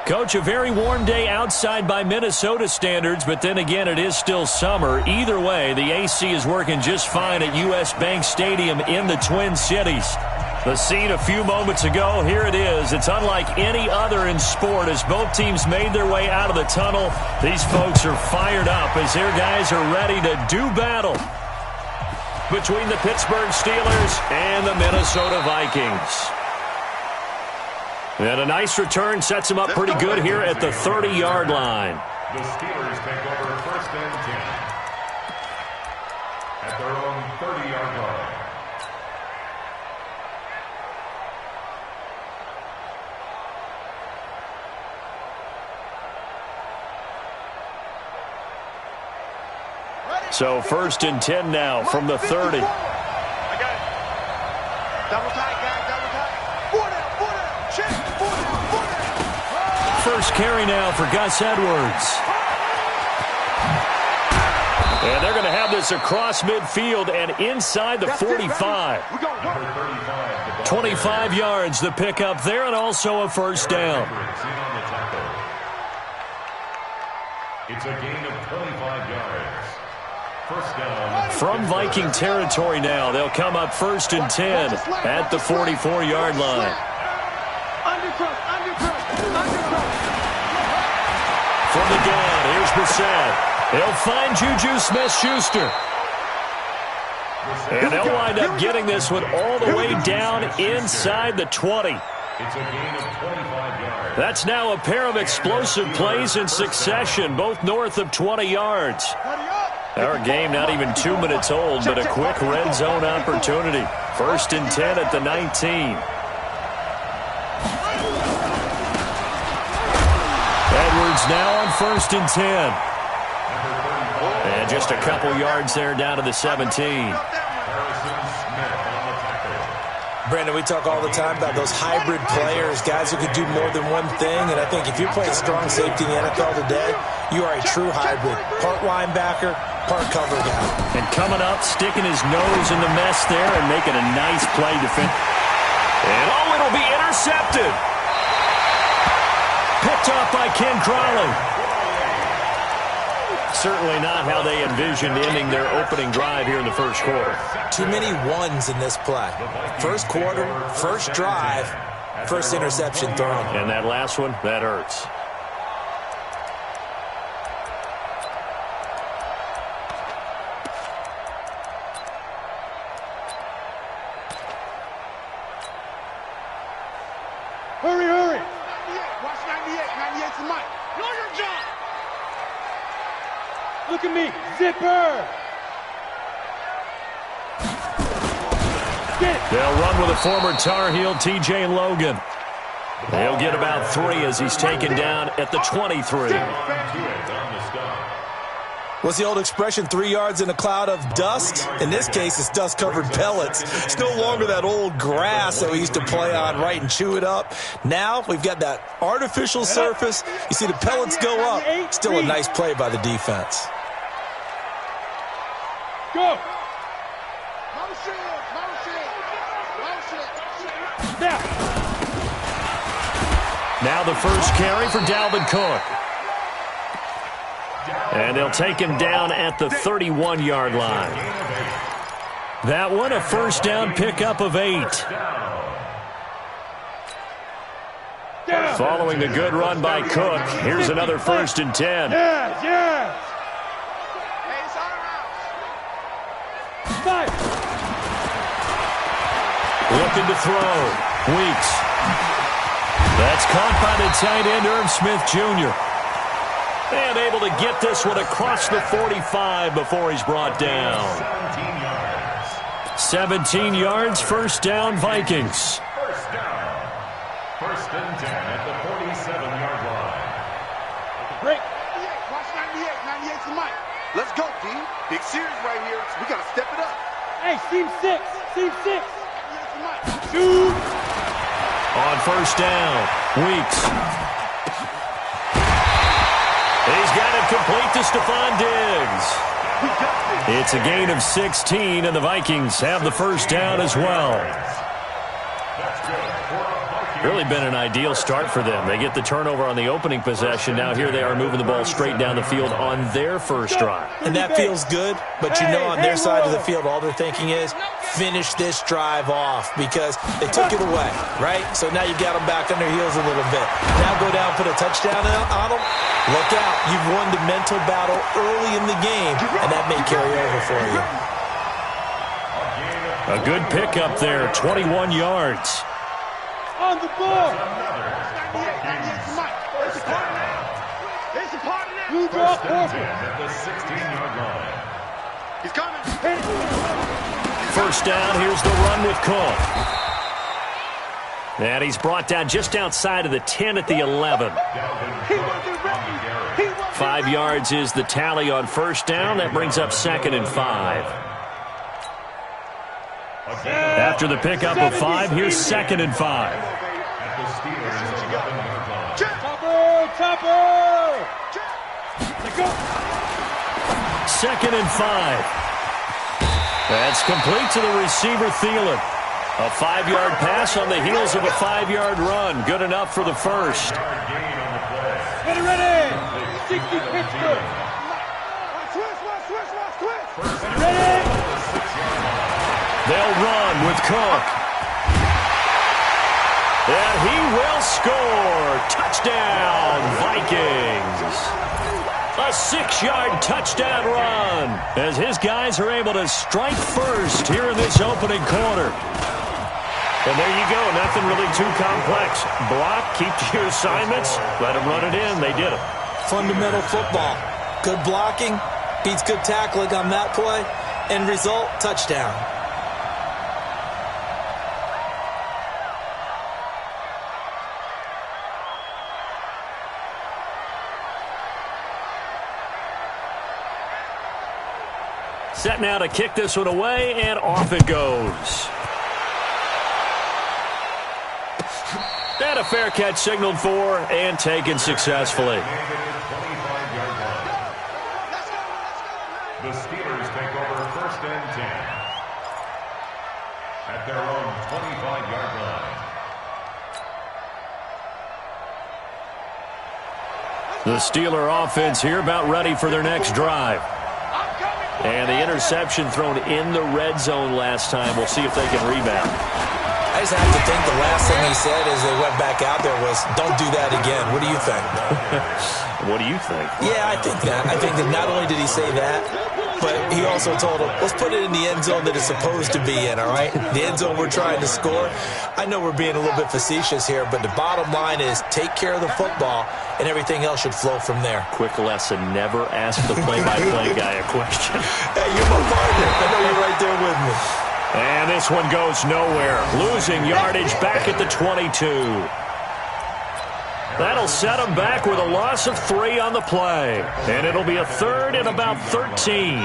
Coach, a very warm day outside by Minnesota standards, but then again, it is still summer. Either way, the AC is working just fine at U.S. Bank Stadium in the Twin Cities. The scene a few moments ago, here it is. It's unlike any other in sport as both teams made their way out of the tunnel. These folks are fired up as their guys are ready to do battle between the Pittsburgh Steelers and the Minnesota Vikings. And a nice return sets them up pretty good here at the 30-yard line. The Steelers take over first and 10 at their own 30-yard line. So first and 10 now from the 30. I got it. Double tight, guys, double tight. Four down, check. Four down. First carry now for Gus Edwards. And they're going to have this across midfield and inside the 45. 25 yards the pickup there, and also a first down. It's a gain of 25 yards. First down. From Viking territory now, they'll come up first and 10 at the 44-yard line. From the gun, here's Brissett. They'll find Juju Smith-Schuster. And they'll wind up getting this one all the way down inside the 20. It's a gain of 25 yards. That's now a pair of explosive plays in succession, both north of 20 yards. Our game not even 2 minutes old, but a quick red zone opportunity. First and 10 at the 19. Edwards now on first and 10. And just a couple yards there down to the 17. Brandon, we talk all the time about those hybrid players, guys who could do more than one thing. And I think if you're playing strong safety in the NFL today, you are a true hybrid. Part linebacker, part cover guy. And coming up, sticking his nose in the mess there and making a nice play defense. And oh, it'll be intercepted. Picked off by Ken Crawley. Certainly not how they envisioned ending their opening drive here in the first quarter. Too many ones in this play. First quarter, first drive, first interception thrown. And that last one, that hurts. Hurry, hurry. 98, watch 98. 98's the mic. Know your job. Look at me. Zipper. They'll run with a former Tar Heel, T.J. Logan. They'll get about 3 as he's taken down at the 23. What's the old expression, 3 yards in a cloud of dust? In this case, it's dust-covered pellets. It's no longer that old grass that we used to play on, right, and chew it up. Now we've got that artificial surface. You see the pellets go up. Still a nice play by the defense. Go. Now the first carry for Dalvin Cook. And they'll take him down at the 31-yard line. That one, a first down pickup of 8. Following the good run by Cook, here's another first and 10. Yes. Looking to throw. Weeks. That's caught by the tight end, Irv Smith Jr. And able to get this one across the 45 before he's brought down. 17 yards, first down, Vikings. First down. First and 10 at the 47-yard line. Break. Watch 98. 98's the mic. Let's go, D. Big series right here. We got to step it up. Hey, seam 6. Seam 6. Shoot. On first down, Weeks. He's got it complete to Stephon Diggs. It's a gain of 16, and the Vikings have the first down as well. Really been an ideal start for them. They get the turnover on the opening possession. Now here they are moving the ball straight down the field on their first drive. And that feels good, but you know on their side of the field all they're thinking is finish this drive off because they took it away, right? So now you got them back on their heels a little bit. Now go down, put a touchdown on them. Look out. You've won the mental battle early in the game, and that may carry over for you. A good pickup there, 21 yards. On the board. First and 10 at the 16-yard line. He's coming. First down, here's the run with Cook. And he's brought down just outside of the 10 at the 11. 5 yards is the tally on first down. That brings up 2nd and 5. After the pickup of 5, here's 2nd and 5. At the Steelers' 11-yard line. Topper! Let's go. 2nd and 5. That's complete to the receiver, Thielen. A 5-yard pass on the heels of a 5-yard run. Good enough for the first. Ready! 60 Pittsburgh. Switch. Ready! They'll run with Cook. And he will score. Touchdown, Vikings. A 6-yard touchdown run as his guys are able to strike first here in this opening quarter. And there you go. Nothing really too complex. Block, keep to your assignments, let them run it in. They did it. Fundamental football. Good blocking beats good tackling on that play. End result, touchdown. Set now to kick this one away, and off it goes. And a fair catch signaled for and taken successfully. The Steelers take over first and 10 at their own 25-yard line. The Steeler offense here about ready for their next drive. And the interception thrown in the red zone last time. We'll see if they can rebound. I just have to think the last thing he said as they went back out there was, don't do that again. What do you think? What do you think? Yeah, I think that. I think that not only did he say that, but he also told him, let's put it in the end zone that it's supposed to be in, all right? The end zone we're trying to score. I know we're being a little bit facetious here, but the bottom line is take care of the football, and everything else should flow from there. Quick lesson, never ask the play-by-play guy a question. Hey, you're my partner. I know you're right there with me. And this one goes nowhere. Losing yardage back at the 22. That'll set them back with a loss of 3 on the play. And it'll be a 3rd and about 13.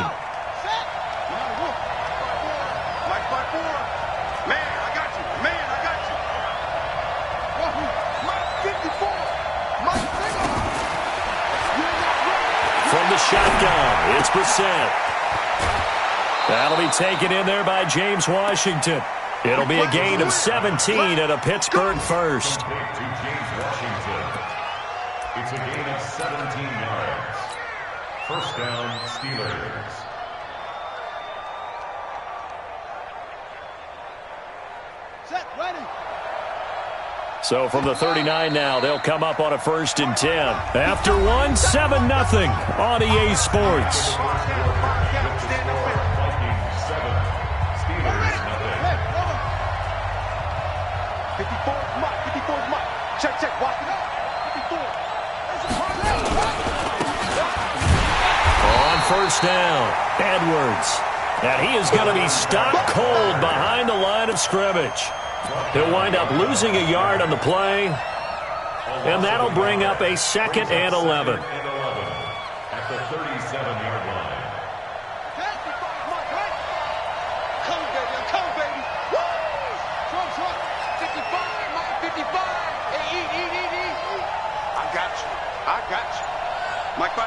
From the shotgun, it's Brissett. That'll be taken in there by James Washington. It'll be a gain of 17 and a Pittsburgh first. It's a gain of 17 yards. First down, Steelers. Set, ready. So from the 39 now, they'll come up on a 1st and 10. After one, 7-0 on EA Sports. Check, watch it up. 54. On first down, Edwards. And he is going to be stopped cold behind the line of scrimmage. He'll wind up losing a yard on the play. And that'll bring up a 2nd and 11. At the 37-yard line. Come, baby. Woo! Trump. 55, Mike, 55. Hey, eat. I got you. Mike, 5.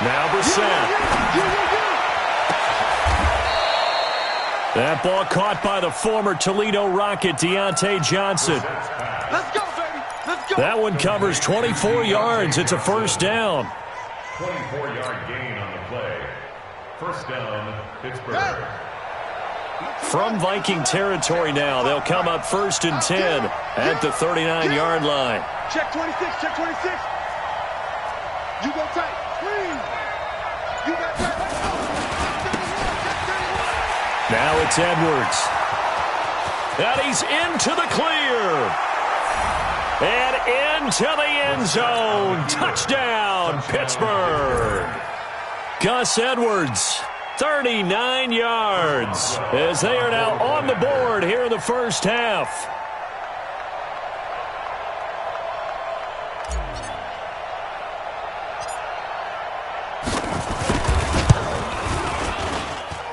Now Brissett. That ball caught by the former Toledo Rocket, Deontay Johnson. Let's go, baby. Let's go. That one covers 24 yards. It's a first down. 24-yard gain on the play. First down, Pittsburgh. From Viking territory now, they'll come up first and 10 at the 39-yard line. Check 26, check 26. You go tight. Screen. You got tight. Now it's Edwards. And he's into the clear. And into the end zone. Touchdown, Pittsburgh. Gus Edwards, 39 yards, as they are now on the board here in the first half.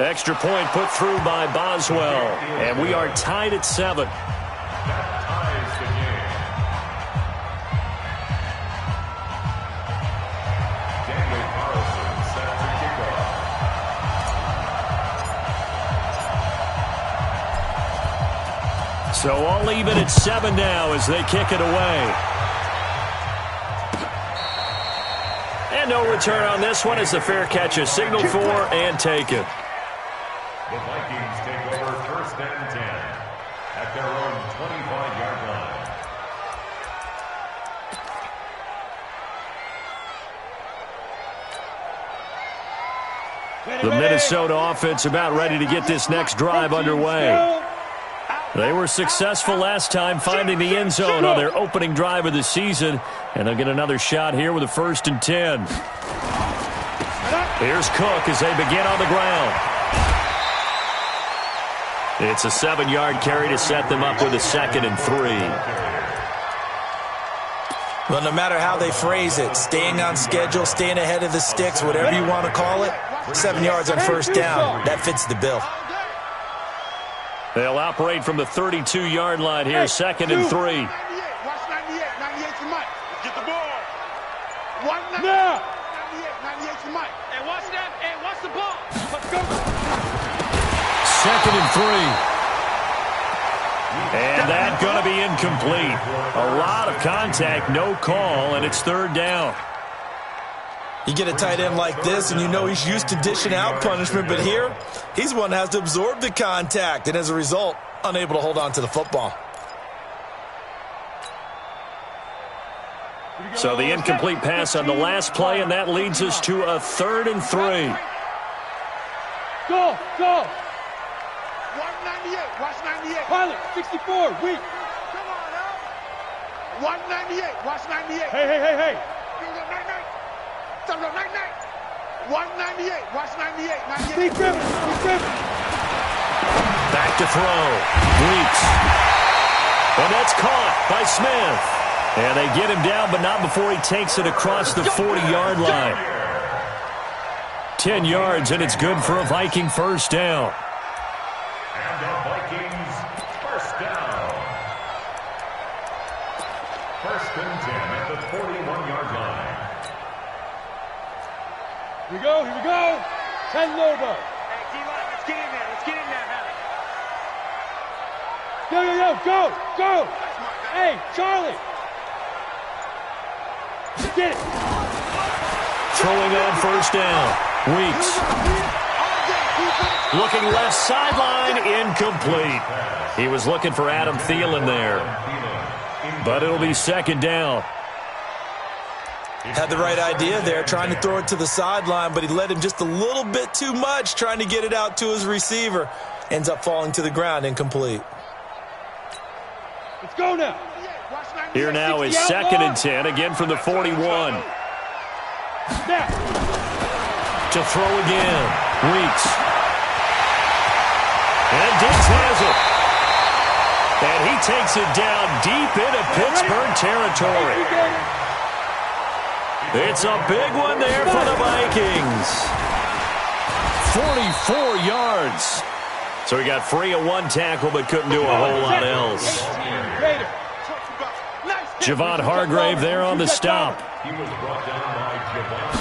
Extra point put through by Boswell, and we are tied at 7. That ties the game. Daniel Carlson set to kickoff. So all even at 7 now as they kick it away. And no return on this one as the fair catch is signaled for and taken. The Vikings take over first and 10 at their own 25-yard line. The Minnesota offense about ready to get this next drive underway. They were successful last time finding the end zone on their opening drive of the season, and they'll get another shot here with a first and 10. Here's Cook as they begin on the ground. It's a 7-yard carry to set them up with a 2nd and 3. Well, no matter how they phrase it, staying on schedule, staying ahead of the sticks, whatever you want to call it, 7 yards on first down, that fits the bill. They'll operate from the 32-yard line here, 2nd and 3. Watch 98. 98 to Mike. Get the ball. 98 to Mike. Hey, watch that. Hey, watch the ball. Let's go. 2nd and 3. And that's going to be incomplete. A lot of contact, no call, and it's 3rd down. You get a tight end like this, and you know he's used to dishing out punishment, but here, he's one that has to absorb the contact, and as a result, unable to hold on to the football. So the incomplete pass on the last play, and that leads us to a 3rd and 3. Go, go. 198, watch 98. Pilot, 64, weak. Come on, now. 198, watch 98. Hey. 198, watch 98. Be driven. Back to throw. Weeks. And that's caught by Smith. And they get him down, but not before he takes it across the 40-yard line. 10 yards, and it's good for a Viking first down. And the Vikings first down. First and 10 at the 41-yard line. Here we go. 10 Lobo. Hey, D-line, let's get in there. Go. Hey, Charlie. Get it. Throwing on first down. Weeks. Looking left sideline, incomplete. He was looking for Adam Thielen there. But it'll be 2nd down. Had the right idea there, trying to throw it to the sideline, but he led him just a little bit too much, trying to get it out to his receiver. Ends up falling to the ground, incomplete. Let's go now. Here now is 2nd and 10, again from the 41. To throw again. Weeks. And Diggs has it. And he takes it down deep into Pittsburgh territory. It's a big one there for the Vikings. 44 yards. So he got free of one tackle but couldn't do a whole lot else. Javon Hargrave there on the stop. He was brought down by Javon.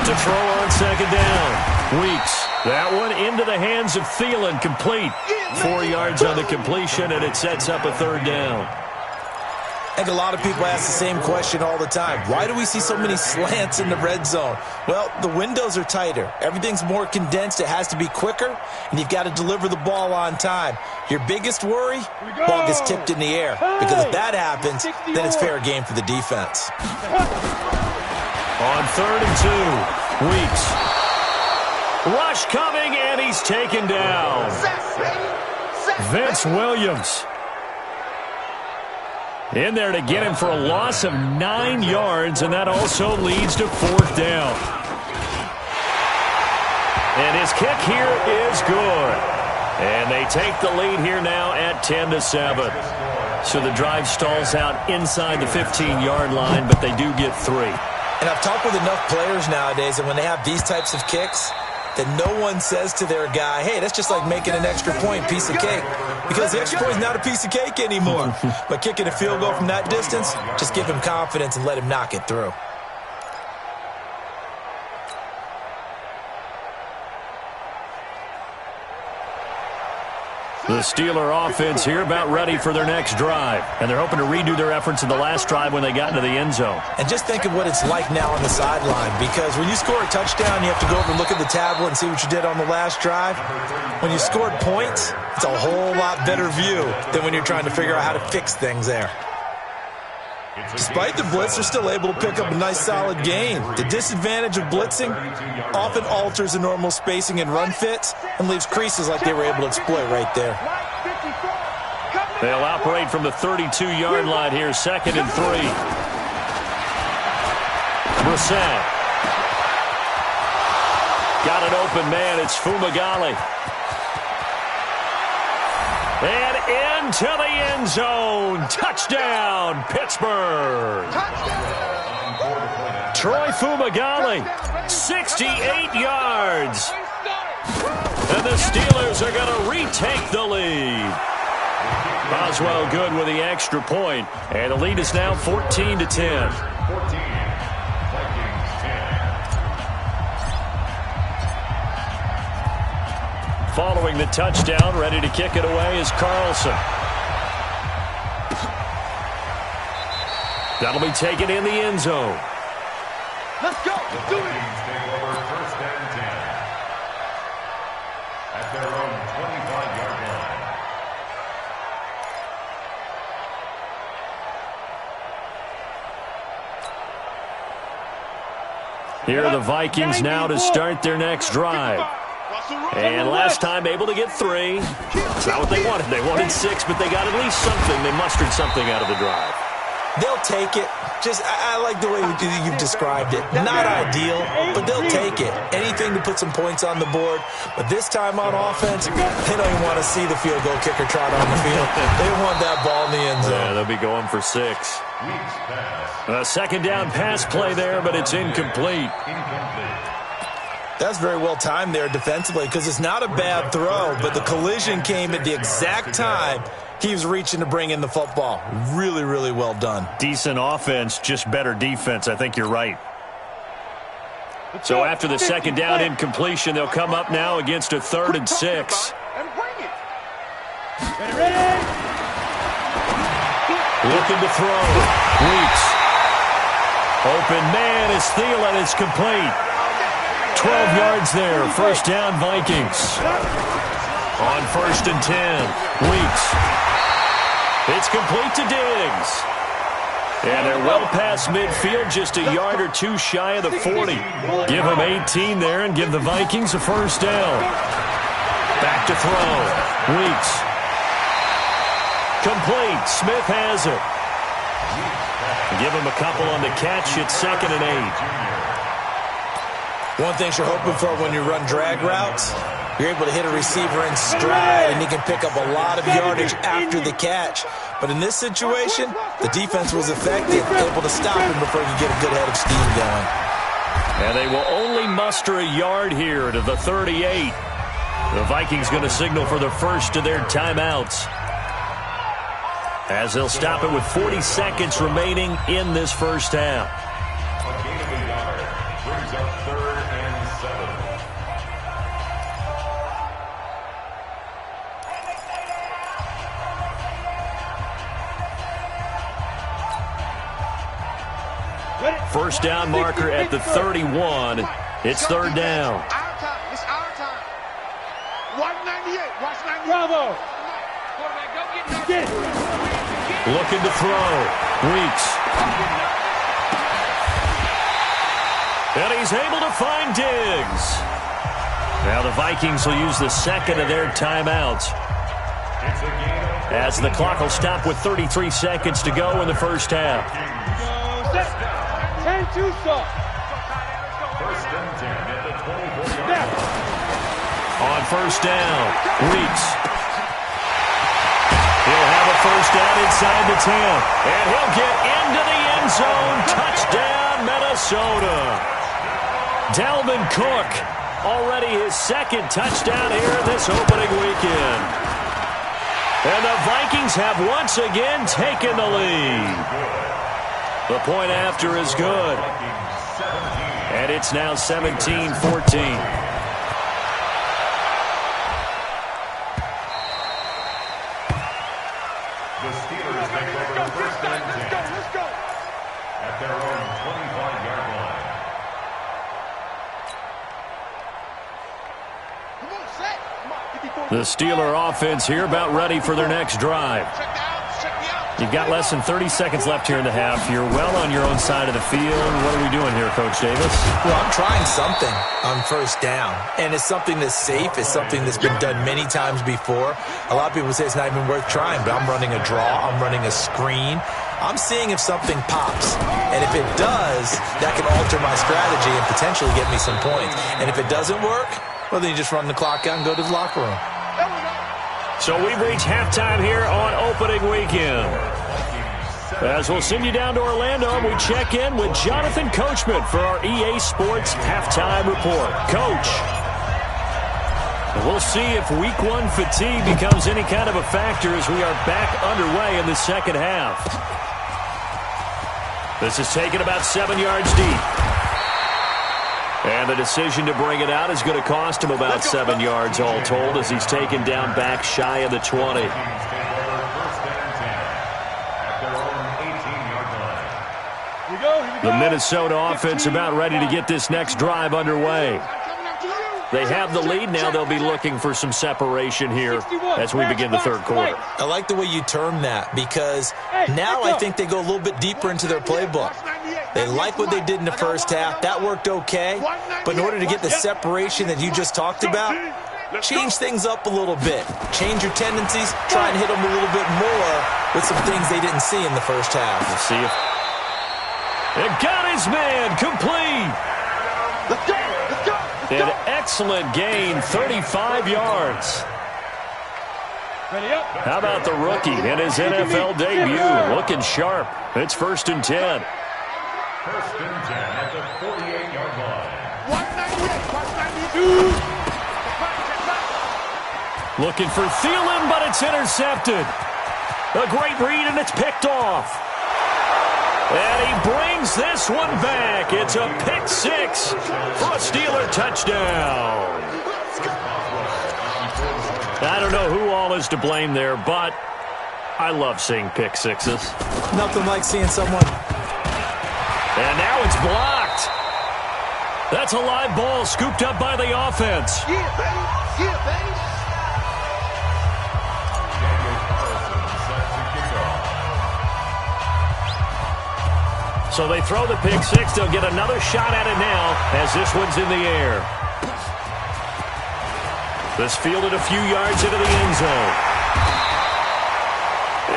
To throw on 2nd down. Weeks. That one into the hands of Thielen, complete. 4 yards on the completion, and it sets up a third down. I think a lot of people ask the same question all the time. Why do we see so many slants in the red zone? Well, the windows are tighter. Everything's more condensed. It has to be quicker, and you've got to deliver the ball on time. Your biggest worry? Ball gets tipped in the air. Because if that happens, then it's fair game for the defense. On 3rd and 2, Weeks. Rush coming, and he's taken down. Vince Williams in there to get him for a loss of 9 yards, and that also leads to 4th down. And his kick here is good. And they take the lead here now at 10-7. So the drive stalls out inside the 15-yard line, but they do get 3. And I've talked with enough players nowadays that when they have these types of kicks, that no one says to their guy, hey, that's just like making an extra point, piece of cake. Because the extra point is not a piece of cake anymore. But kicking a field goal from that distance, just give him confidence and let him knock it through. The Steeler offense here about ready for their next drive. And they're hoping to redo their efforts in the last drive when they got into the end zone. And just think of what it's like now on the sideline. Because when you score a touchdown, you have to go over and look at the tablet and see what you did on the last drive. When you scored points, it's a whole lot better view than when you're trying to figure out how to fix things there. Despite the blitz, they're still able to pick up a nice solid gain. The disadvantage of blitzing often alters the normal spacing and run fits and leaves creases like they were able to exploit right there. They'll operate from the 32-yard line here, 2nd and 3. Brissett. Got an open man. It's Fumagalli. And into the end zone. Touchdown, Pittsburgh. Troy Fumagalli, 68 yards. And the Steelers are going to retake the lead. Boswell good with the extra point. And the lead is now 14-10. Following the touchdown, ready to kick it away is Carlson. That'll be taken in the end zone. Let's go. The Vikings take over 1st and 10 at their own 25-yard line. Here are the Vikings now to start their next drive. And last time able to get 3. It's not what they wanted. They wanted 6, but they got at least something. They mustered something out of the drive. They'll take it. I like the way you've described it. Not ideal, but they'll take it. Anything to put some points on the board. But this time on offense, they don't even want to see the field goal kicker trot on the field. They want that ball in the end zone. Yeah, they'll be going for 6. A 2nd down pass play there, but it's incomplete. That's very well timed there defensively because it's not a bad throw, but the collision came at the exact time he was reaching to bring in the football. Really, really well done. Decent offense, just better defense. I think you're right. So after the 2nd down incompletion, they'll come up now against a 3rd and 6. Looking to throw. Weeks. Open man is Thielen. It's complete. 12 yards there. 1st down, Vikings. On 1st and 10, Weeks. It's complete to Diggs. And they're well past midfield, just a yard or 2 shy of the 40. Give them 18 there and give the Vikings a 1st down. Back to throw. Weeks. Complete. Smith has it. Give him a couple on the catch. It's 2nd and 8. One thing you're hoping for when you run drag routes, you're able to hit a receiver in stride, and he can pick up a lot of yardage after the catch. But in this situation, the defense was effective, able to stop him before he could get a good head of steam going. And they will only muster a yard here to the 38. The Vikings going to signal for the first of their timeouts, as they'll stop it with 40 seconds remaining in this 1st half. First down marker at the 31. It's third down. Our time. It's our time. Watch 98. Watch 98. Bravo. Looking to throw. Weeks. And he's able to find Diggs. Now the Vikings will use the second of their timeouts, as the clock will stop with 33 seconds to go in the first half. 10-2 stop. First and 10 at the 24-yard line. On first down, Weeks. He'll have a first down inside the 10. And he'll get into the end zone. Touchdown, Minnesota. Dalvin Cook, already his second touchdown here in this opening weekend. And the Vikings have once again taken the lead. The point after is good. And it's now 17-14. The Steelers take over first and 10 Let's go. at their own 25-yard line. Come on, set. Come on. The Steeler offense here about ready for their next drive. Check the outs. Check the outs. You've got less than 30 seconds left here in the half. You're well on your own side of the field. What are we doing here, Coach Davis? Well, I'm trying something on first down, and it's something that's safe. It's something that's been done many times before. A lot of people say it's not even worth trying, but I'm running a draw. I'm running a screen. I'm seeing if something pops, and if it does, that can alter my strategy and potentially get me some points. And if it doesn't work, well, then you just run the clock out and go to the locker room. So we've reached halftime here on opening weekend. As we'll send you down to Orlando, we check in with Jonathan Coachman for our EA Sports Halftime Report. Coach, we'll see if Week 1 fatigue becomes any kind of a factor as we are back underway in the second half. This is taken about 7 yards deep. And the decision to bring it out is going to cost him about 7 yards all told, as he's taken down back shy of the 20. The Minnesota offense about ready to get this next drive underway. They have the lead. Now they'll be looking for some separation here as we begin the third quarter. I like the way you term that, because now I think they go a little bit deeper into their playbook. They like what they did in the first half. That worked okay. But in order to get the separation that you just talked about, change things up a little bit. Change your tendencies. Try and hit them a little bit more with some things they didn't see in the first half. We'll see if it got his man complete. Let's go. Let's go. An excellent gain, 35 yards. Ready up. How about the rookie in his NFL debut? Looking sharp. It's first and 10. First and 10 at the 48-yard line. Watch 98. Watch 98. Looking for Thielen, but it's intercepted. A great read, and it's picked off. And he brings this one back. It's a pick six for a Steeler touchdown. I don't know who all is to blame there, but I love seeing pick sixes. Nothing like seeing someone. And now it's blocked. That's a live ball scooped up by the offense. Yeah, baby. Yeah, baby. So they throw the pick six. They'll get another shot at it now as this one's in the air. This fielded a few yards into the end zone.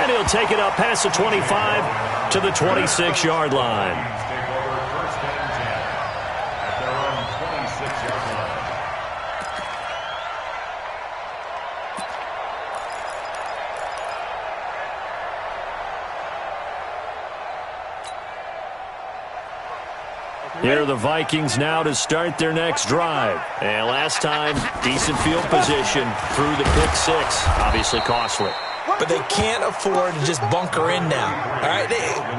And he'll take it up past the 25 to the 26-yard line. Here are the Vikings now to start their next drive. And last time, decent field position through the pick six. Obviously costly. but they can't afford to just bunker in now. All right,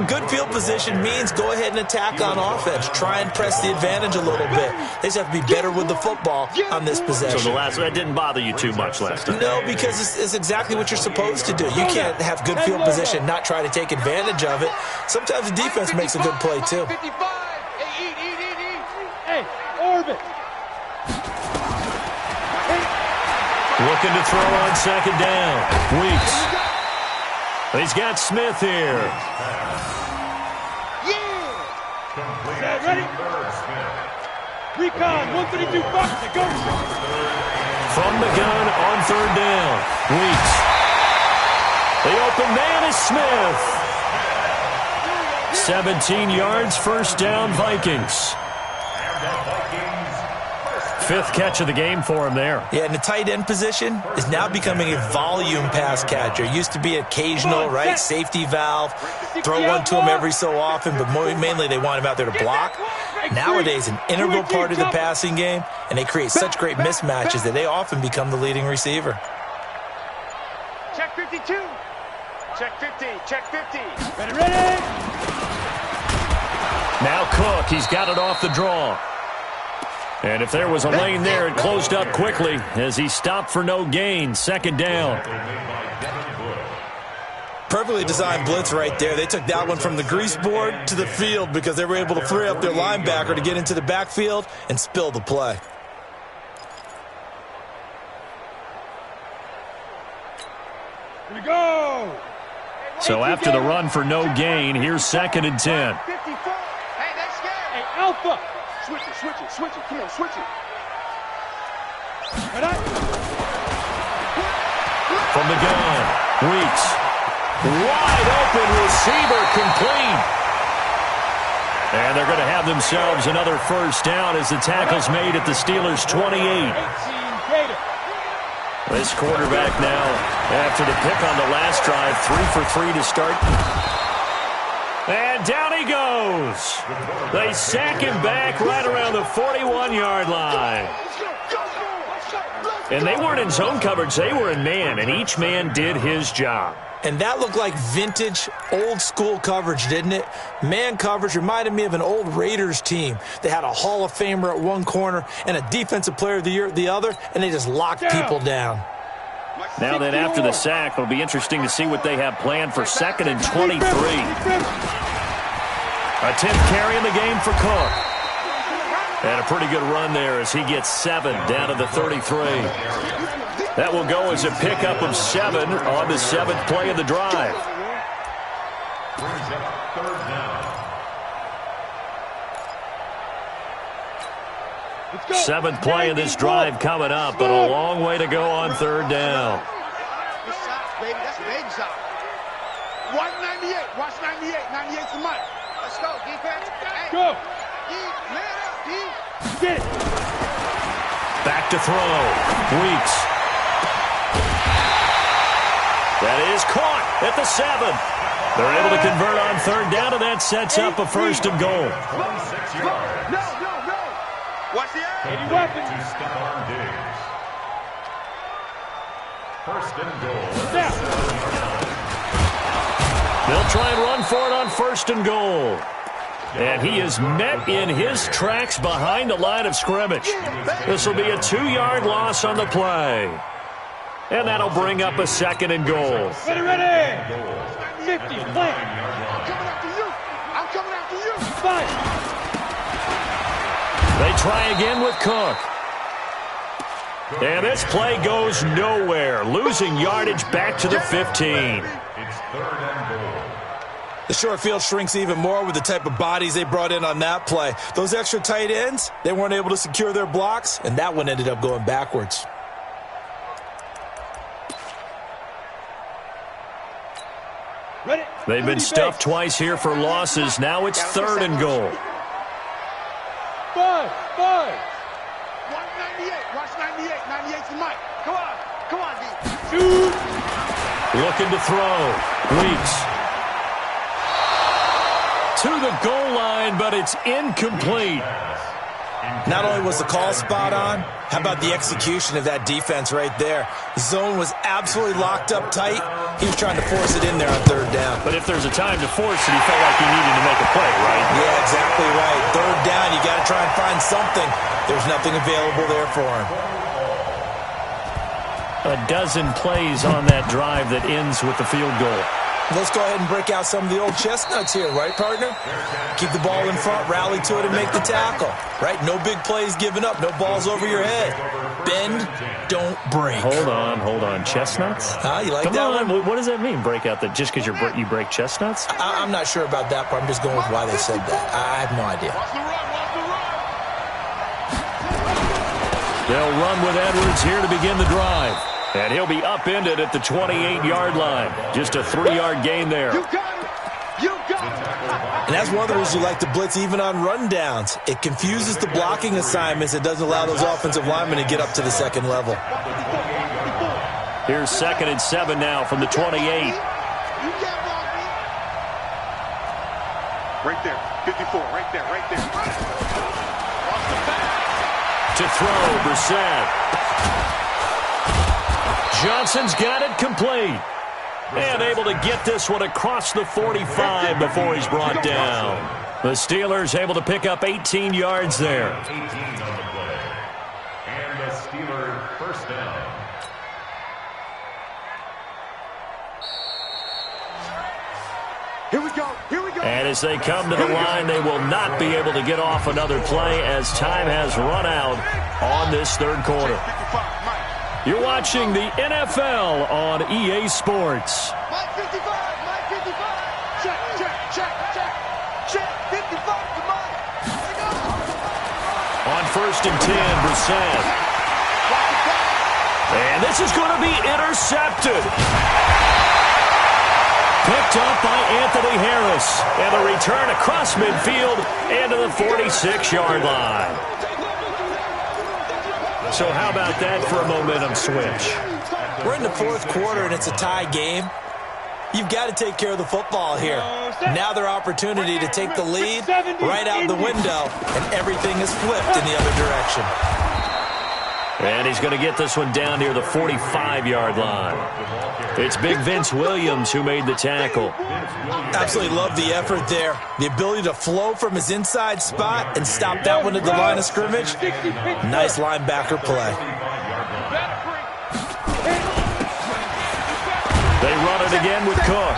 good field position means go ahead and attack on offense. Try and press the advantage a little bit. They just have to be better with the football on this possession. So that didn't bother you too much last time? No, because it's exactly what you're supposed to do. You can't have good field position and not try to take advantage of it. Sometimes the defense makes a good play, too. Hey, orbit. Looking to throw on second down. Weeks. He's got Smith here. Set, ready? Recon, 132 bucks to go. From the gun on third down. Weeks. The open man is Smith. 17 yards, first down, Vikings. Fifth catch of the game for him there. Yeah, and the tight end position is now becoming a volume pass catcher. Used to be occasional, right? Safety valve. Throw one to him every so often, but mainly they want him out there to block. Nowadays, an integral part of the passing game, and they create such great mismatches that they often become the leading receiver. Check 52. Check 50. Check 50. Ready? Now Cook, he's got it off the draw. And if there was a lane there, it closed up quickly as he stopped for no gain. Second down. Perfectly designed blitz right there. They took that one from the grease board to the field because they were able to free up their linebacker to get into the backfield and spill the play. Here we go. So after the run for no gain, here's second and 10. Hey, that's scared. Hey, Alpha. Switch it. Come on, switch it. Ready? From the gun, Weeks. Wide open receiver, complete. And they're going to have themselves another first down as the tackle's made at the Steelers' 28. 18 Gator. This quarterback now, after the pick on the last drive, 3 for 3 to start. And down he goes. They sack him back right around the 41-yard line. And they weren't in zone coverage. They were in man, and each man did his job. And that looked like vintage, old-school coverage, didn't it? Man coverage reminded me of an old Raiders team. They had a Hall of Famer at one corner and a Defensive Player of the Year at the other, and they just locked people down. Now then, after the sack, it'll be interesting to see what they have planned for second and 23. A 10th carry in the game for Cook. And a pretty good run there as he gets 7 down to the 33. That will go as a pickup of 7 on the 7th play of the drive. Seventh play of this drive coming up, but a long way to go on third down. Good shots, baby. That's a baby shot. Watch 98. Watch 98. 98's the mic. Let's go, defense. Hey. Go. Man up, D. Get it. Back to throw. Weeks. That is caught at the 7. They're able to convert on third down, and that sets up a first and goal. No. Watch the eye. 80 weapons. To Stephon Diggs. First and goal. Down. They'll try and run for it on first and goal. And he is met in his tracks behind the line of scrimmage. This will be a 2-yard loss on the play. And that'll bring up a second and goal. Ready. 50, play. I'm coming after you. 5. They try again with Cook. And this play goes nowhere, losing yardage back to the 15. It's third and goal. The short field shrinks even more with the type of bodies they brought in on that play. Those extra tight ends, they weren't able to secure their blocks, and that one ended up going backwards. Ready. They've been stuffed twice here for losses. Now it's third and goal. 5. Watch 98. Watch 98. 98's the mic. Come on, D. Shoot. Looking to throw. Weeks. To the goal line, but it's incomplete. Not only was the call spot on, how about the execution of that defense right there? Zone was absolutely locked up tight. He was trying to force it in there on third down. But if there's a time to force it, he felt like he needed to make a play, right? Yeah, exactly right. Third down, you got to try and find something. There's nothing available there for him. A dozen plays on that drive that ends with the field goal. Let's go ahead and break out some of the old chestnuts here, right, partner? Keep the ball in front, rally to it, and make the tackle, right? No big plays given up, no balls over your head. Bend, don't break. Hold on. Chestnuts? You like that one? What does that mean, break out that just because you break chestnuts? I'm not sure about that part. I'm just going with why they said that. I have no idea. They'll run with Edwards here to begin the drive. And he'll be upended at the 28-yard line. Just a 3-yard gain there. You got it. You got it. And that's one of the reasons you like to blitz even on rundowns. It confuses the blocking assignments. It doesn't allow those offensive linemen to get up to the second level. Here's 2nd and 7 now from the 28. Right there. 54. Right there. To throw, Brissett. Johnson's got it complete. And able to get this one across the 45 before he's brought down. The Steelers able to pick up 18 yards there. 18 on the play. And the Steelers first down. Here we go. And as they come to the line, they will not be able to get off another play as time has run out on this third quarter. You're watching the NFL on EA Sports. Mike 55. Check. 55 to Mike. On 1st and 10, Brissett. And this is going to be intercepted. Picked up by Anthony Harris. And the return across midfield into the 46-yard line. So how about that for a momentum switch? We're in the fourth quarter, and it's a tie game. You've got to take care of the football here. Now their opportunity to take the lead right out the window, and everything is flipped in the other direction. And he's going to get this one down near the 45-yard line. It's Big Vince Williams who made the tackle. Absolutely love the effort there. The ability to flow from his inside spot and stop that one at the line of scrimmage. Nice linebacker play. They run it again with Cook.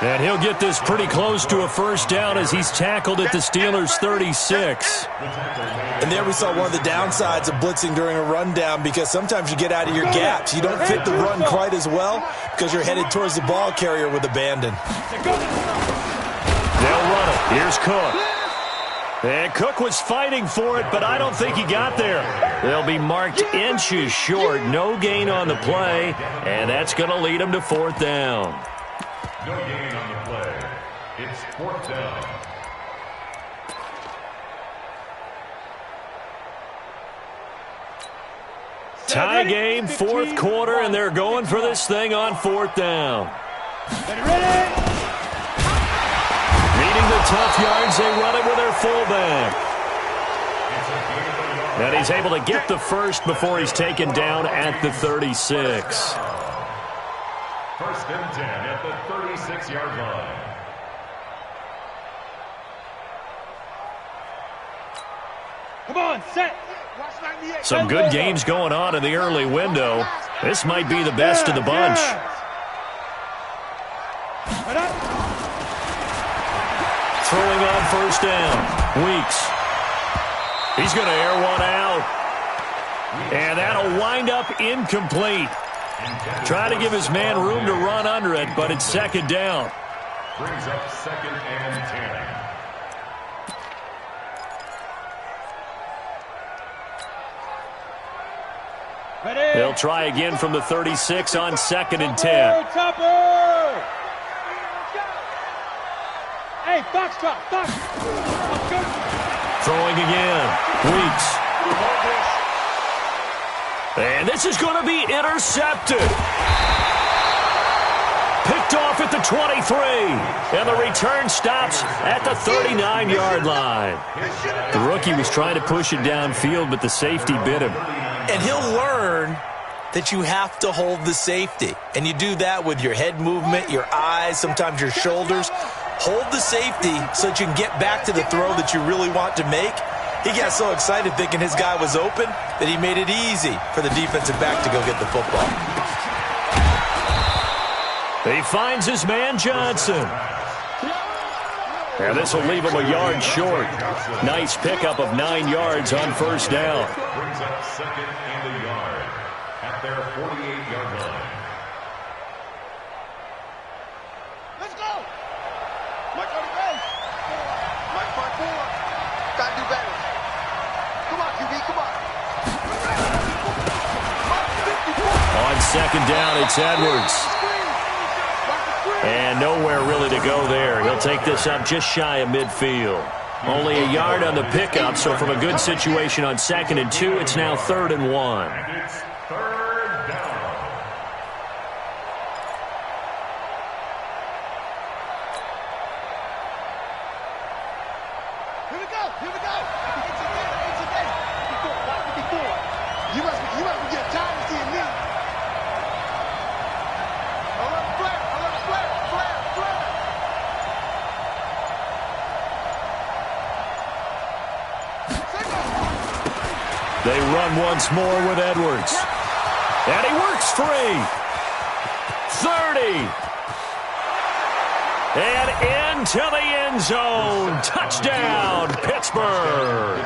And he'll get this pretty close to a first down as he's tackled at the Steelers' 36. And there we saw one of the downsides of blitzing during a rundown, because sometimes you get out of your gaps. You don't fit the run quite as well because you're headed towards the ball carrier with abandon. They'll run it. Here's Cook. And Cook was fighting for it, but I don't think he got there. They'll be marked inches short. No gain on the play, and that's going to lead them to 4th down. No gain on the play. It's 4th down. Tie game, 4th quarter, and they're going for this thing on 4th down. Needing the tough yards, they run it with their fullback. And he's able to get the first before he's taken down at the 36. 1st and 10 at the 36-yard line. Come on, set. Some good games going on in the early window. This might be the best of the bunch. Throwing on 1st down. Weeks. He's going to air one out. And that'll wind up incomplete. Trying to give his man room to run under it, but it's 2nd down. Brings up 2nd and 10. They'll try again from the 36 on 2nd and 10. Hey, box drop, box. Throwing again. Weeks. And this is going to be intercepted. Picked off at the 23. And the return stops at the 39-yard line. The rookie was trying to push it downfield, but the safety bit him. And he'll learn that you have to hold the safety. And you do that with your head movement, your eyes, sometimes your shoulders. Hold the safety so that you can get back to the throw that you really want to make. He got so excited thinking his guy was open that he made it easy for the defensive back to go get the football. He finds his man Johnson. And this will leave him a yard short. Nice pickup of 9 yards on first down. Brings up second and a yard at their 48-yard line. Let's go. Mike on the base. Mike 5-4. Gotta do better. Come on, QB, come on. On second down, it's Edwards. And nowhere really to go there. He'll take this up just shy of midfield. Only a yard on the pickup, so from a good situation on 2nd and 2, it's now 3rd and 1. And it's 3rd down. Here we go, here we go. It's a day. You must be getting tired of seeing me. I love flare. They run once more with Edwards. And he works free. 30. And into the end zone. Touchdown, Pittsburgh.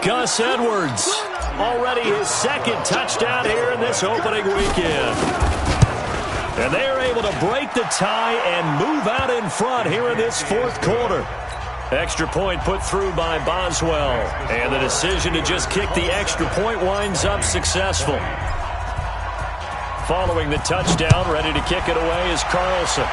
Gus Edwards, already his 2nd touchdown here in this opening weekend. And they are able to break the tie and move out in front here in this 4th quarter. Extra point put through by Boswell. And the decision to just kick the extra point winds up successful. Following the touchdown, ready to kick it away is Carlson.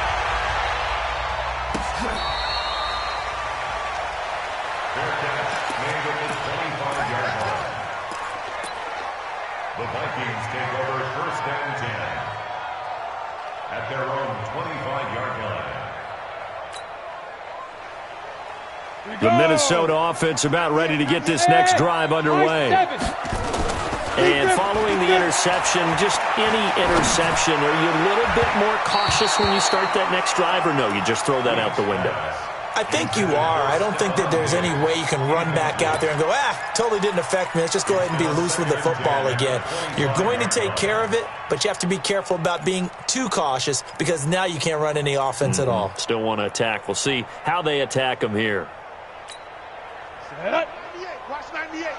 The Vikings take over 1st and 10 at their own 25-yard line. The Minnesota offense about ready to get this next drive underway. And following the interception, just any interception, are you a little bit more cautious when you start that next drive, or no, you just throw that out the window? I think you are. I don't think that there's any way you can run back out there and go, totally didn't affect me. Let's just go ahead and be loose with the football again. You're going to take care of it, but you have to be careful about being too cautious because now you can't run any offense at all. Still want to attack. We'll see how they attack them here.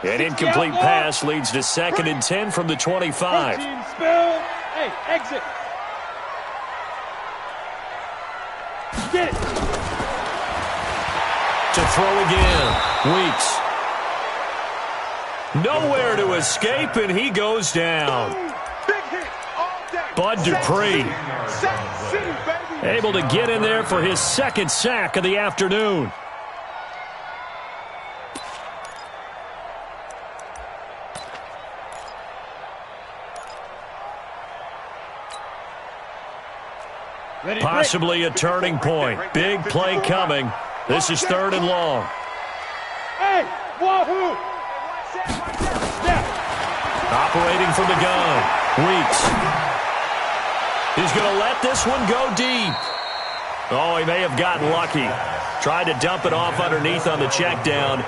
An incomplete pass leads to 2nd and 10 from the 25. Hey, exit. Get it. To throw again. Weeks. Nowhere to escape, and he goes down. Bud Dupree able to get in there for his 2nd sack of the afternoon. Possibly a turning point. Big play coming. This is 3rd and long. Hey, wahoo! Operating from the gun. Weeks. He's going to let this one go deep. Oh, he may have gotten lucky. Tried to dump it off underneath on the check down.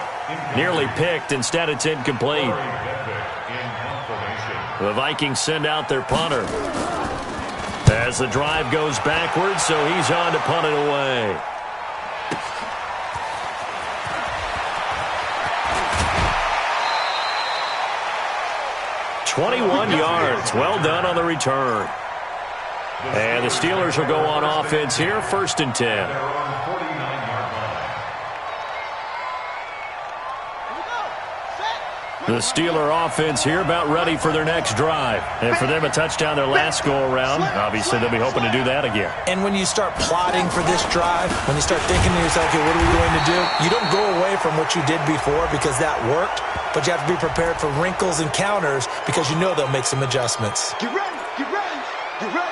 Nearly picked. Instead, it's incomplete. The Vikings send out their punter. As the drive goes backwards, so he's on to punt it away. "21 yards. Well done on the return. And the Steelers will go on offense here, 1st and 10. The Steeler offense here about ready for their next drive. And for them, a touchdown their last go-around. Obviously, they'll be hoping to do that again. And when you start plotting for this drive, when you start thinking to yourself, okay, what are we going to do? You don't go away from what you did before because that worked, but you have to be prepared for wrinkles and counters because you know they'll make some adjustments. Get ready, get ready, get ready.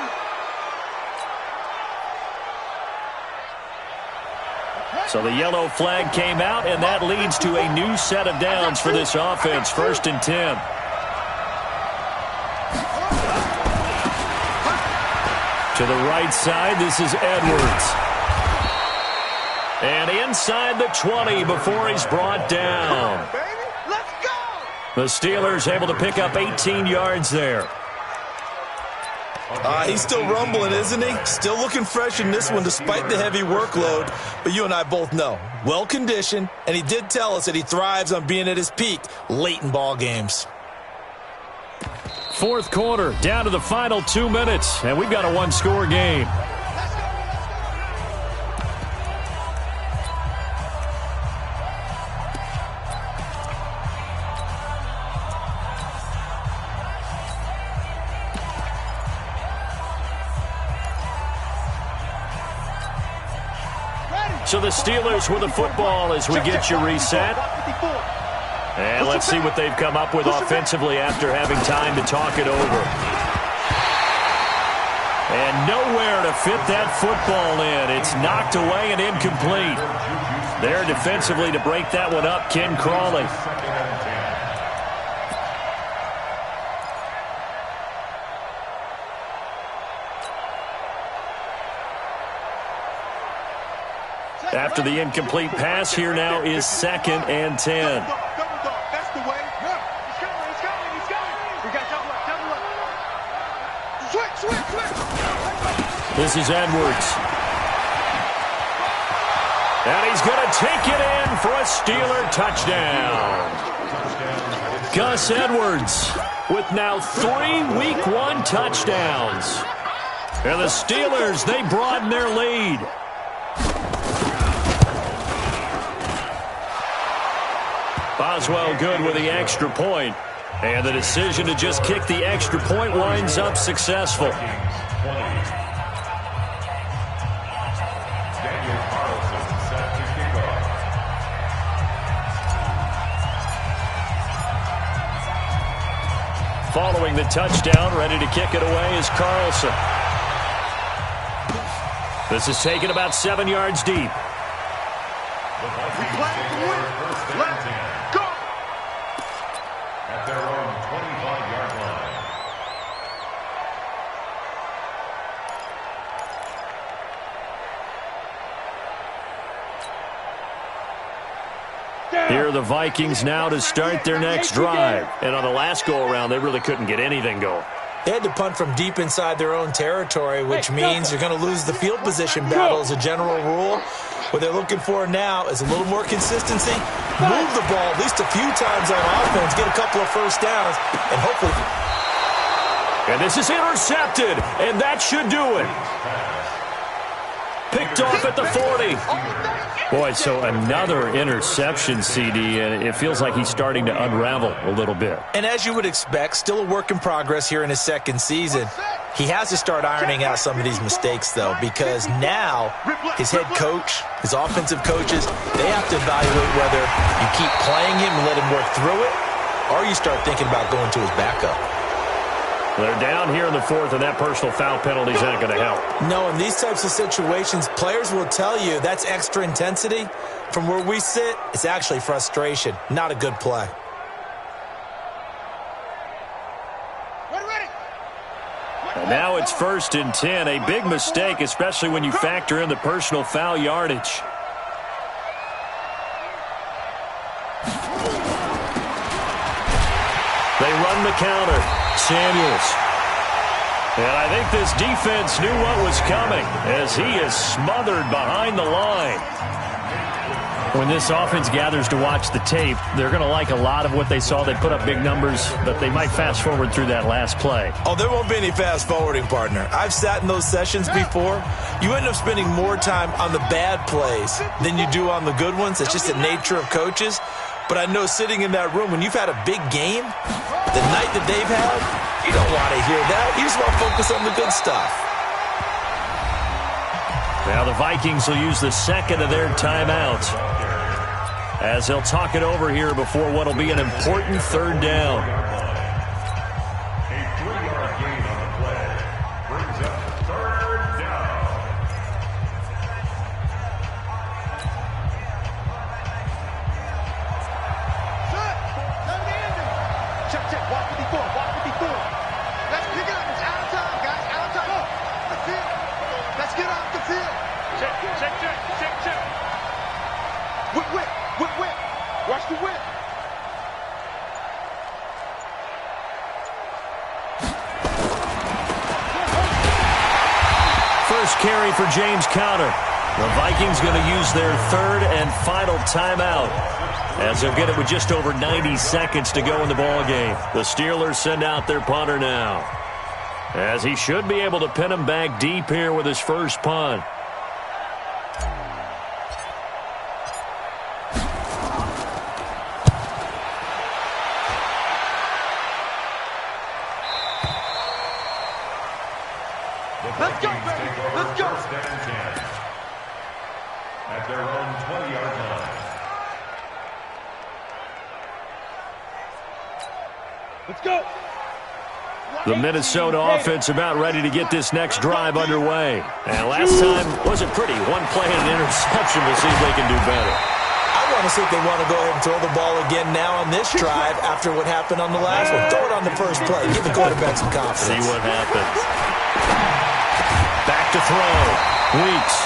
So the yellow flag came out, and that leads to a new set of downs for this offense, 1st and 10. To the right side, this is Edwards. And inside the 20 before he's brought down. Let's go! The Steelers able to pick up 18 yards there. He's still rumbling, isn't he? Still looking fresh in this one despite the heavy workload. But you and I both know, well-conditioned, and he did tell us that he thrives on being at his peak late in ball games. Fourth quarter, down to the final 2 minutes, and we've got a one-score game. So the Steelers with the football as we get you reset. And let's see what they've come up with offensively after having time to talk it over. And nowhere to fit that football in. It's knocked away and incomplete. There defensively to break that one up, Ken Crawley. After the incomplete pass, here now is 2nd and 10. That's the way. He's coming. We got double up. Switch. This is Edwards. And he's going to take it in for a Steeler touchdown. Gus Edwards with now 3 Week 1 touchdowns. And the Steelers, they broaden their lead. Boswell good with the extra point. And the decision to just kick the extra point winds up successful. Following the touchdown, ready to kick it away is Carlson. This is taken about 7 yards deep. At their own 25-yard line. Here are the Vikings now to start their next drive. And on the last go-around, they really couldn't get anything going. They had to punt from deep inside their own territory, which means you're going to lose the field position battle as a general rule. What they're looking for now is a little more consistency, move the ball at least a few times on offense, get a couple of first downs, and hopefully... And this is intercepted, and that should do it. Picked off at the 40. Boy, so another interception, CD, and it feels like he's starting to unravel a little bit. And as you would expect, still a work in progress here in his second season. He has to start ironing out some of these mistakes, though, because now his head coach, his offensive coaches, they have to evaluate whether you keep playing him and let him work through it, or you start thinking about going to his backup. They're down here in the fourth, and that personal foul penalty is not going to help. No, in these types of situations, players will tell you that's extra intensity. From where we sit, it's actually frustration, not a good play. And now it's 1st and 10, a big mistake, especially when you factor in the personal foul yardage. They run the counter. Samuels. And I think this defense knew what was coming as he is smothered behind the line. When this offense gathers to watch the tape, they're going to like a lot of what they saw. They put up big numbers, but they might fast forward through that last play. Oh, there won't be any fast forwarding, partner. I've sat in those sessions before. You end up spending more time on the bad plays than you do on the good ones. It's just the nature of coaches. But I know sitting in that room, when you've had a big game, the night that they've had, you don't want to hear that. You just want to focus on the good stuff. Now the Vikings will use the second of their timeouts as they'll talk it over here before what will be an important 3rd down. A 3-yard gain on the play brings up 3rd down. Check. Walk 54. Let's pick it up. It's out of time, guys. Out of time. That's it. it. Check, check, check, check, check. Whip, whip, whip, whip. Watch the whip. First carry for James Conner. The Vikings going to use their third and final timeout, as they'll get it with just over 90 seconds to go in the ball game. The Steelers send out their punter now, as he should be able to pin him back deep here with his first punt. Let's go, baby. Let's go. First and 10 at their own 20-yard line. Let's go. The Minnesota offense about ready to get this next drive underway. And last time wasn't pretty. One play and an interception. We'll see if they can do better. I want to see if they want to go ahead and throw the ball again now on this drive after what happened on the last one. Throw it on the first play. Give the quarterback some confidence. See what happens. Back to throw. Weeks.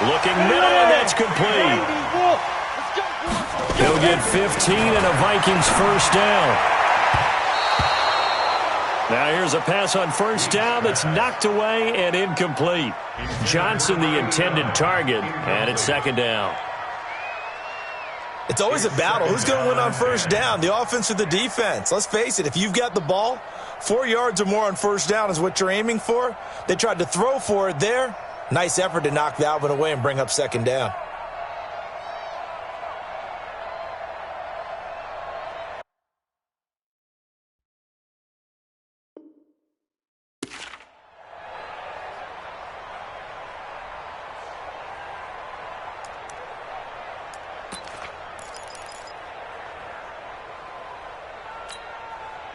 Looking middle, and that's complete. He'll get 15 and a Vikings first down. Now here's a pass on first down that's knocked away and incomplete. Johnson the intended target, and it's second down. It's always a battle. Who's going to win on first down, the offense or the defense? Let's face it, if you've got the ball, 4 yards or more on first down is what you're aiming for. They tried to throw for it there. Nice effort to knock that one away and bring up second down.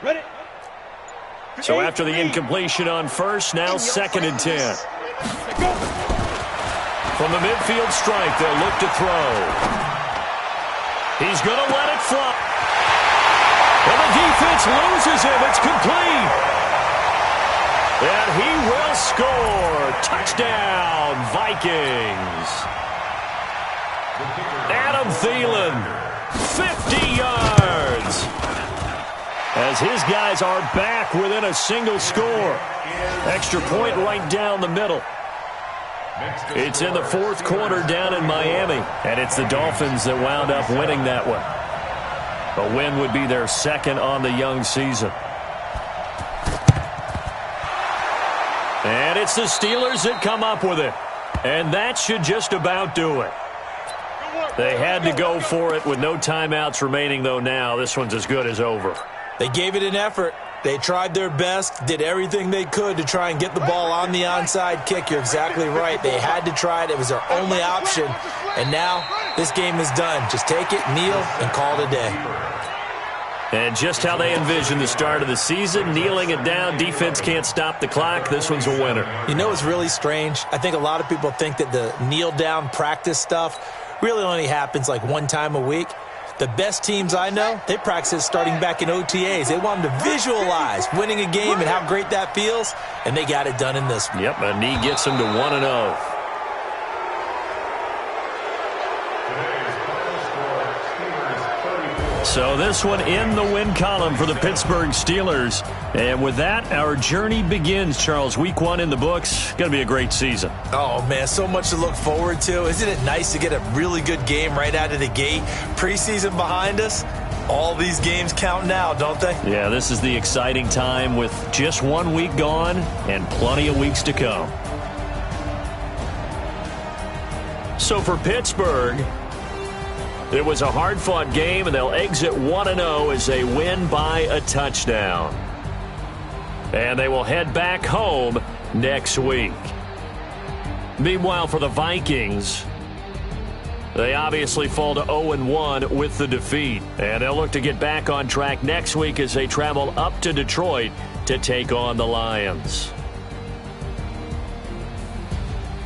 Ready? So after the incompletion on first, now second and 10. From the midfield strike, they'll look to throw. He's going to let it fly. And the defense loses him. It's complete. And he will score. Touchdown, Vikings. Adam Thielen, 50 yards. As his guys are back within a single score. Extra point right down the middle. It's in the fourth quarter down in Miami, and it's the Dolphins that wound up winning that one. A win would be their second on the young season. And it's the Steelers that come up with it. And that should just about do it. They had to go for it with no timeouts remaining, though now this one's as good as over. They gave it an effort. They tried their best, did everything they could to try and get the ball on the onside kick. You're exactly right. They had to try it. It was their only option. And now this game is done. Just take it, kneel, and call it a day. And just how they envisioned the start of the season, kneeling it down, defense can't stop the clock. This one's a winner. You know what's really strange? I think a lot of people think that the kneel-down practice stuff really only happens like one time a week. The best teams I know, they practice it starting back in OTAs. They want them to visualize winning a game and how great that feels, and they got it done in this one. Yep, a knee gets them to 1-0. So this one in the win column for the Pittsburgh Steelers. And with that, our journey begins, Charles. Week 1 in the books. Going to be a great season. Oh, man, so much to look forward to. Isn't it nice to get a really good game right out of the gate? Preseason behind us. All these games count now, don't they? Yeah, this is the exciting time with just 1 week gone and plenty of weeks to come. So for Pittsburgh, it was a hard-fought game, and they'll exit 1-0 as they win by a touchdown. And they will head back home next week. Meanwhile, for the Vikings, they obviously fall to 0-1 with the defeat. And they'll look to get back on track next week as they travel up to Detroit to take on the Lions.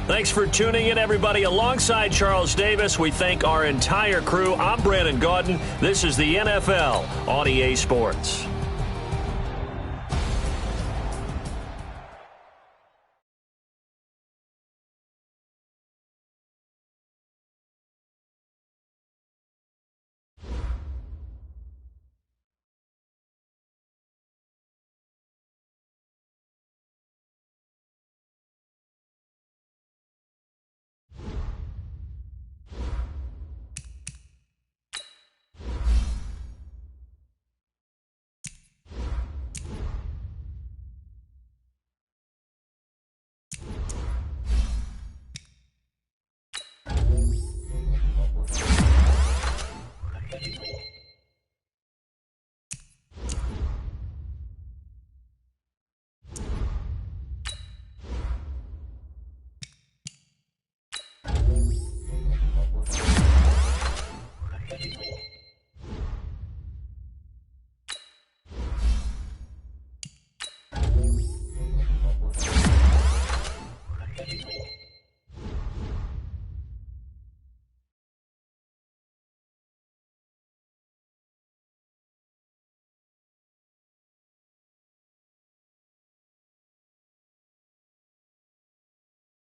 Thanks for tuning in, everybody. Alongside Charles Davis, we thank our entire crew. I'm Brandon Gaudin. This is the NFL on EA Sports.